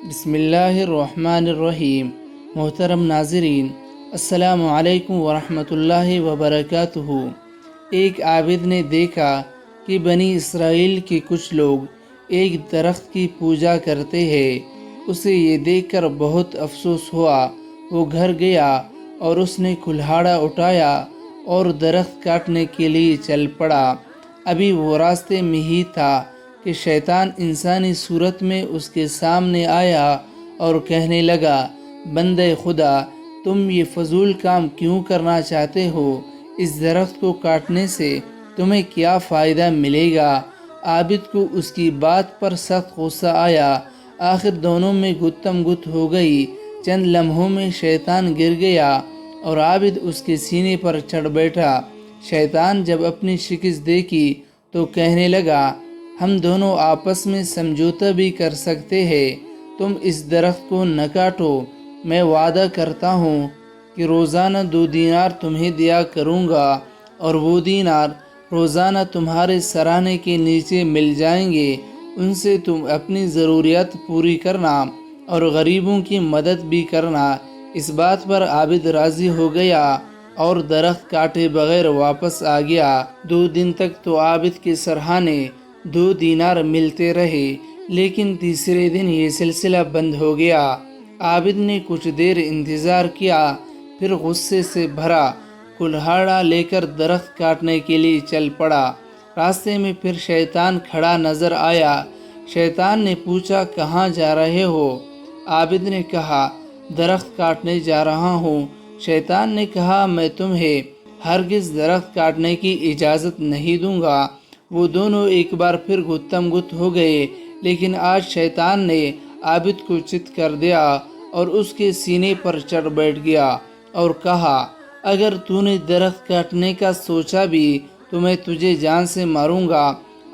بسم اللہ الرحمن الرحیم۔ محترم ناظرین، السلام علیکم ورحمۃ اللہ وبرکاتہ۔ ایک عابد نے دیکھا کہ بنی اسرائیل کے کچھ لوگ ایک درخت کی پوجا کرتے ہیں۔ اسے یہ دیکھ کر بہت افسوس ہوا۔ وہ گھر گیا اور اس نے کلہاڑا اٹھایا اور درخت کاٹنے کے لیے چل پڑا۔ ابھی وہ راستے میں ہی تھا کہ شیطان انسانی صورت میں اس کے سامنے آیا اور کہنے لگا، بندے خدا، تم یہ فضول کام کیوں کرنا چاہتے ہو؟ اس درخت کو کاٹنے سے تمہیں کیا فائدہ ملے گا؟ عابد کو اس کی بات پر سخت غصہ آیا۔ آخر دونوں میں گتم گت ہو گئی۔ چند لمحوں میں شیطان گر گیا اور عابد اس کے سینے پر چڑھ بیٹھا۔ شیطان جب اپنی شکست دیکھی تو کہنے لگا، ہم دونوں آپس میں سمجھوتا بھی کر سکتے ہیں۔ تم اس درخت کو نہ کاٹو۔ میں وعدہ کرتا ہوں کہ روزانہ 2 دینار تمہیں دیا کروں گا، اور وہ دینار روزانہ تمہارے سراہنے کے نیچے مل جائیں گے۔ ان سے تم اپنی ضروریات پوری کرنا اور غریبوں کی مدد بھی کرنا۔ اس بات پر عابد راضی ہو گیا اور درخت کاٹے بغیر واپس آ گیا۔ 2 دن تک تو عابد کے سراہنے 2 دینار ملتے رہے، لیکن تیسرے دن یہ سلسلہ بند ہو گیا۔ عابد نے کچھ دیر انتظار کیا، پھر غصے سے بھرا کلہاڑا لے کر درخت کاٹنے کے لیے چل پڑا۔ راستے میں پھر شیطان کھڑا نظر آیا۔ شیطان نے پوچھا، کہاں جا رہے ہو؟ عابد نے کہا، درخت کاٹنے جا رہا ہوں۔ شیطان نے کہا، میں تمہیں ہرگز درخت کاٹنے کی اجازت نہیں دوں گا۔ وہ دونوں ایک بار پھر گتم گت ہو گئے، لیکن آج شیطان نے عابد کو چت کر دیا اور اس کے سینے پر چڑھ بیٹھ گیا اور کہا، اگر تو نے درخت کاٹنے کا سوچا بھی تو میں تجھے جان سے ماروں گا۔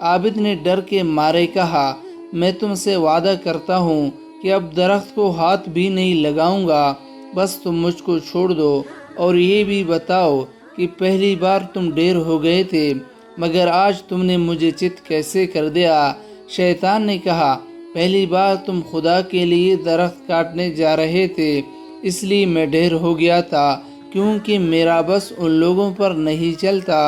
عابد نے ڈر کے مارے کہا، میں تم سے وعدہ کرتا ہوں کہ اب درخت کو ہاتھ بھی نہیں لگاؤں گا، بس تم مجھ کو چھوڑ دو۔ اور یہ بھی بتاؤ کہ پہلی بار تم ڈیر ہو گئے تھے، مگر آج تم نے مجھے چت کیسے کر دیا؟ شیطان نے کہا، پہلی بار تم خدا کے لیے درخت کاٹنے جا رہے تھے، اس لیے میں ڈیر ہو گیا تھا، کیونکہ میرا بس ان لوگوں پر نہیں چلتا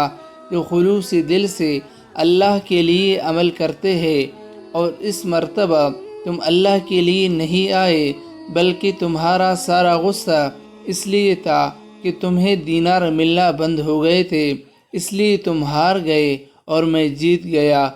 جو خلوص دل سے اللہ کے لیے عمل کرتے ہیں۔ اور اس مرتبہ تم اللہ کے لیے نہیں آئے، بلکہ تمہارا سارا غصہ اس لیے تھا کہ تمہیں دینار ملنا بند ہو گئے تھے، اس لیے تم ہار گئے اور میں جیت گیا۔